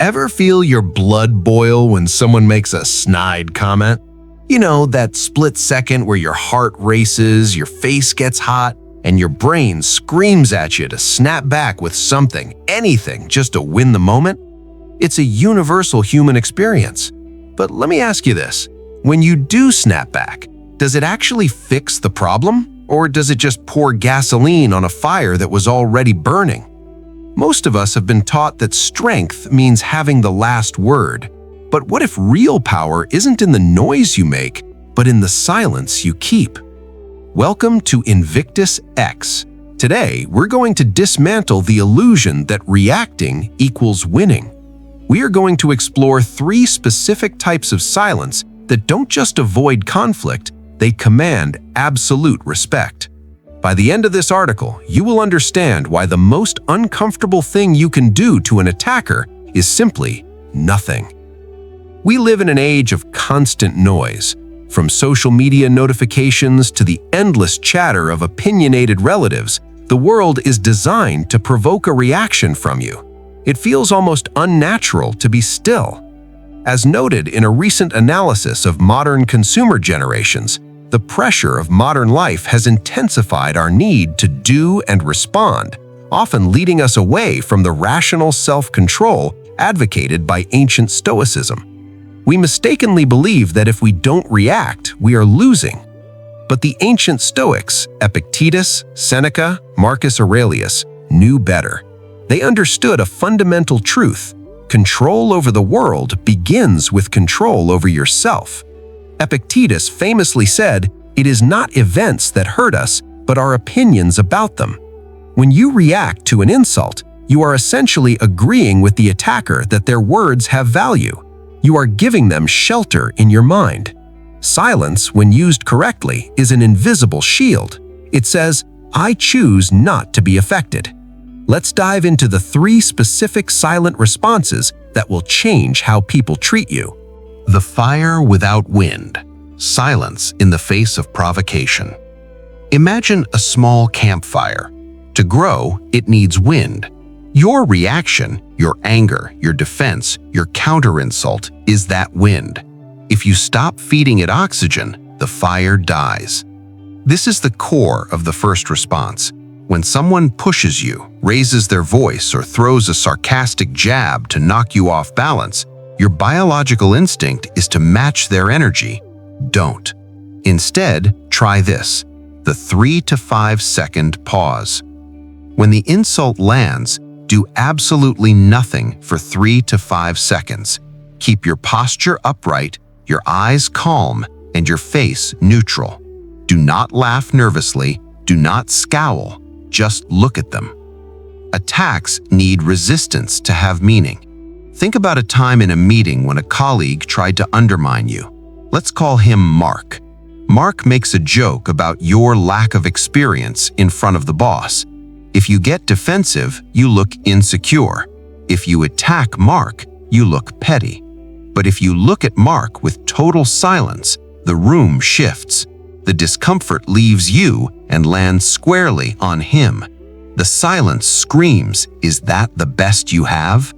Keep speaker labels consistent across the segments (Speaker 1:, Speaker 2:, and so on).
Speaker 1: Ever feel your blood boil when someone makes a snide comment? You know, that split second where your heart races, your face gets hot, and your brain screams at you to snap back with something, anything, just to win the moment? It's a universal human experience. But let me ask you this. When you do snap back, does it actually fix the problem? Or does it just pour gasoline on a fire that was already burning? Most of us have been taught that strength means having the last word. But what if real power isn't in the noise you make, but in the silence you keep? Welcome to INVICTUS X. Today, we're going to dismantle the illusion that reacting equals winning. We are going to explore 3 specific types of silence that don't just avoid conflict, they command absolute respect. By the end of this article, you will understand why the most uncomfortable thing you can do to an attacker is simply nothing. We live in an age of constant noise, from social media notifications to the endless chatter of opinionated relatives. The world is designed to provoke a reaction from you. It feels almost unnatural to be still. As noted in a recent analysis of modern consumer generations, the pressure of modern life has intensified our need to do and respond, often leading us away from the rational self-control advocated by ancient Stoicism. We mistakenly believe that if we don't react, we are losing. But the ancient Stoics, Epictetus, Seneca, Marcus Aurelius, knew better. They understood a fundamental truth. Control over the world begins with control over yourself. Epictetus famously said, "It is not events that hurt us, but our opinions about them." When you react to an insult, you are essentially agreeing with the attacker that their words have value. You are giving them shelter in your mind. Silence, when used correctly, is an invisible shield. It says, "I choose not to be affected." Let's dive into the 3 specific silent responses that will change how people treat you. The fire without wind. Silence in the face of provocation. Imagine a small campfire. To grow, it needs wind. Your reaction, your anger, your defense, your counter-insult is that wind. If you stop feeding it oxygen, the fire dies. This is the core of the first response. When someone pushes you, raises their voice, or throws a sarcastic jab to knock you off balance, your biological instinct is to match their energy. Don't. Instead, try this: the 3 to 5 second pause. When the insult lands, do absolutely nothing for 3 to 5 seconds. Keep your posture upright, your eyes calm, and your face neutral. Do not laugh nervously, do not scowl, just look at them. Attacks need resistance to have meaning. Think about a time in a meeting when a colleague tried to undermine you. Let's call him Mark. Mark makes a joke about your lack of experience in front of the boss. If you get defensive, you look insecure. If you attack Mark, you look petty. But if you look at Mark with total silence, the room shifts. The discomfort leaves you and lands squarely on him. The silence screams, "Is that the best you have?"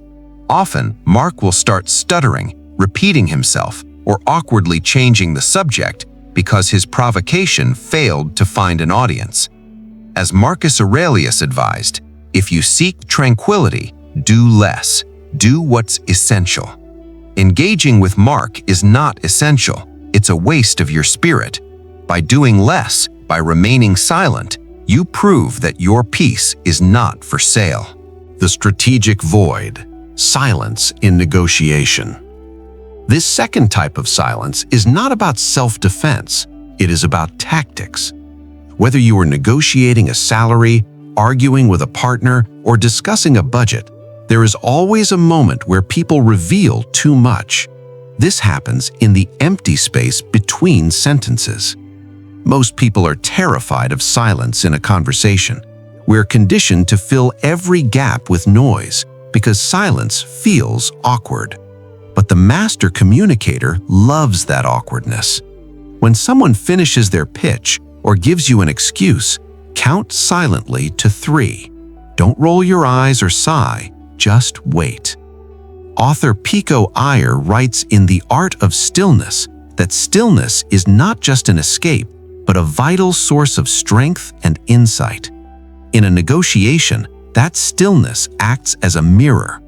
Speaker 1: Often, Mark will start stuttering, repeating himself, or awkwardly changing the subject because his provocation failed to find an audience. As Marcus Aurelius advised, if you seek tranquility, do less. Do what's essential. Engaging with Mark is not essential. It's a waste of your spirit. By doing less, by remaining silent, you prove that your peace is not for sale. The strategic void. Silence in negotiation. This second type of silence is not about self-defense. It is about tactics. Whether you are negotiating a salary, arguing with a partner, or discussing a budget, there is always a moment where people reveal too much. This happens in the empty space between sentences. Most people are terrified of silence in a conversation. We're conditioned to fill every gap with noise because silence feels awkward. But the master communicator loves that awkwardness. When someone finishes their pitch or gives you an excuse, count silently to 3. Don't roll your eyes or sigh, just wait. Author Pico Iyer writes in The Art of Stillness that stillness is not just an escape, but a vital source of strength and insight. In a negotiation, that stillness acts as a mirror.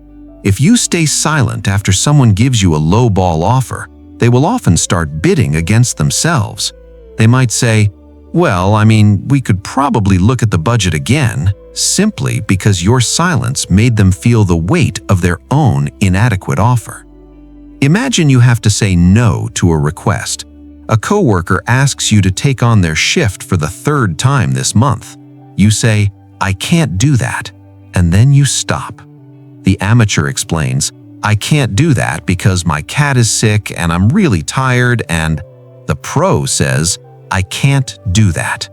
Speaker 1: If you stay silent after someone gives you a low-ball offer, they will often start bidding against themselves. They might say, "Well, we could probably look at the budget again," simply because your silence made them feel the weight of their own inadequate offer. Imagine you have to say no to a request. A coworker asks you to take on their shift for the third time this month. You say, "I can't do that," and then you stop. The amateur explains, "I can't do that because my cat is sick and I'm really tired," and the pro says, "I can't do that."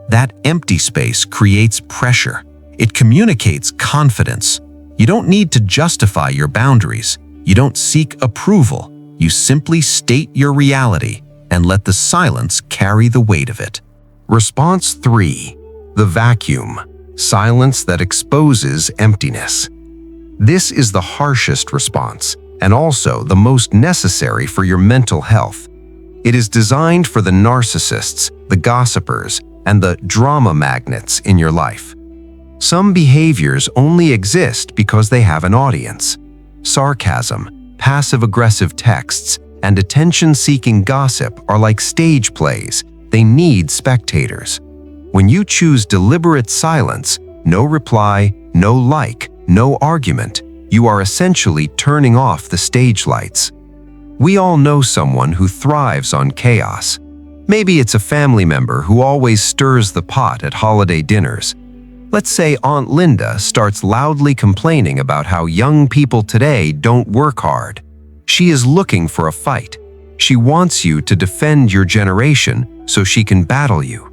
Speaker 1: That empty space creates pressure. It communicates confidence. You don't need to justify your boundaries. You don't seek approval. You simply state your reality and let the silence carry the weight of it. Response 3. The vacuum. Silence that exposes emptiness. This is the harshest response, and also the most necessary for your mental health. It is designed for the narcissists, the gossipers, and the drama magnets in your life. Some behaviors only exist because they have an audience. Sarcasm, passive-aggressive texts, and attention-seeking gossip are like stage plays. They need spectators. When you choose deliberate silence, no reply, no like, no argument, you are essentially turning off the stage lights. We all know someone who thrives on chaos. Maybe it's a family member who always stirs the pot at holiday dinners. Let's say Aunt Linda starts loudly complaining about how young people today don't work hard. She is looking for a fight. She wants you to defend your generation so she can battle you.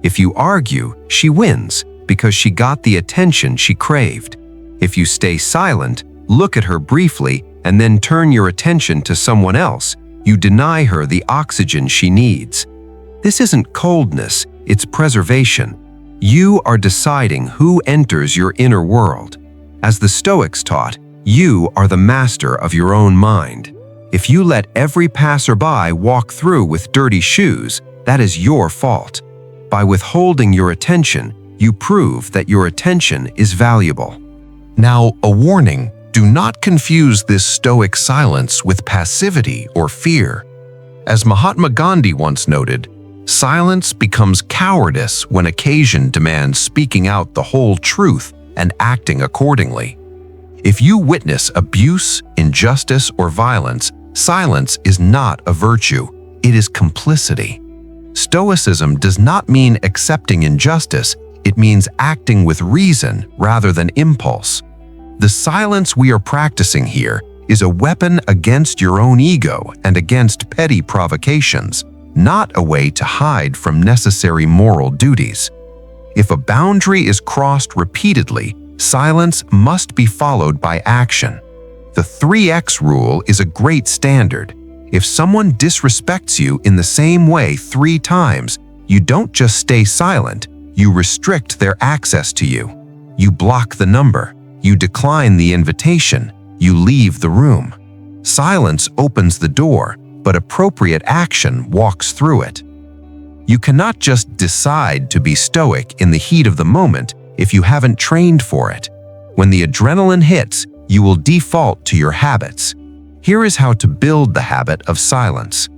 Speaker 1: If you argue, she wins because she got the attention she craved. If you stay silent, look at her briefly, and then turn your attention to someone else, you deny her the oxygen she needs. This isn't coldness, it's preservation. You are deciding who enters your inner world. As the Stoics taught, you are the master of your own mind. If you let every passerby walk through with dirty shoes, that is your fault. By withholding your attention, you prove that your attention is valuable. Now, a warning, do not confuse this Stoic silence with passivity or fear. As Mahatma Gandhi once noted, silence becomes cowardice when occasion demands speaking out the whole truth and acting accordingly. If you witness abuse, injustice, or violence, silence is not a virtue, it is complicity. Stoicism does not mean accepting injustice, it means acting with reason rather than impulse. The silence we are practicing here is a weapon against your own ego and against petty provocations, not a way to hide from necessary moral duties. If a boundary is crossed repeatedly, silence must be followed by action. The 3X rule is a great standard. If someone disrespects you in the same way 3 times, you don't just stay silent, you restrict their access to you. You block the number. You decline the invitation, you leave the room. Silence opens the door, but appropriate action walks through it. You cannot just decide to be stoic in the heat of the moment if you haven't trained for it. When the adrenaline hits, you will default to your habits. Here is how to build the habit of silence.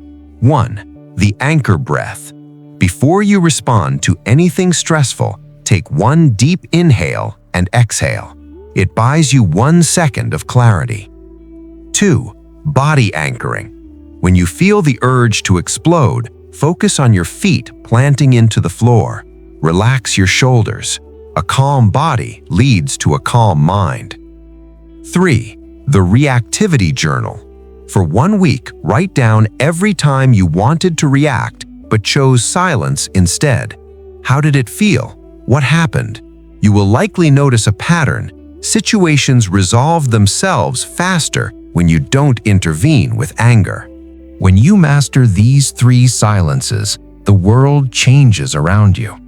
Speaker 1: 1. The anchor breath. Before you respond to anything stressful, take 1 deep inhale and exhale. It buys you 1 second of clarity. 2. Body anchoring. When you feel the urge to explode, focus on your feet planting into the floor. Relax your shoulders. A calm body leads to a calm mind. 3. The reactivity journal. For 1 week, write down every time you wanted to react but chose silence instead. How did it feel? What happened? You will likely notice a pattern. Situations resolve themselves faster when you don't intervene with anger. When you master these 3 silences, the world changes around you.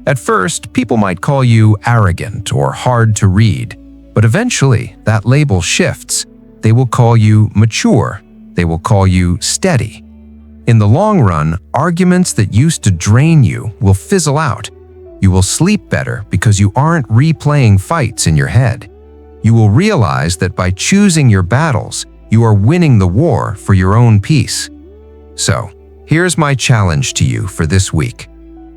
Speaker 1: At first, people might call you arrogant or hard to read, but eventually that label shifts. They will call you mature. They will call you steady. In the long run, arguments that used to drain you will fizzle out. You will sleep better because you aren't replaying fights in your head. You will realize that by choosing your battles, you are winning the war for your own peace. So, here's my challenge to you for this week.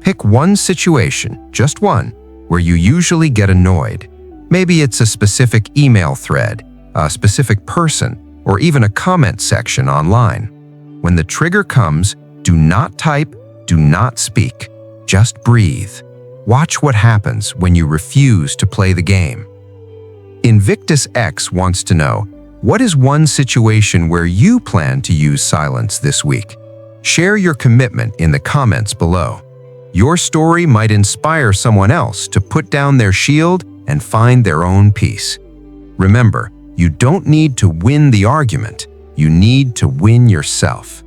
Speaker 1: Pick one situation, just one, where you usually get annoyed. Maybe it's a specific email thread, a specific person, or even a comment section online. When the trigger comes, do not type, do not speak. Just breathe. Watch what happens when you refuse to play the game. INVICTUS X wants to know, what is one situation where you plan to use silence this week? Share your commitment in the comments below. Your story might inspire someone else to put down their shield and find their own peace. Remember, you don't need to win the argument. You need to win yourself.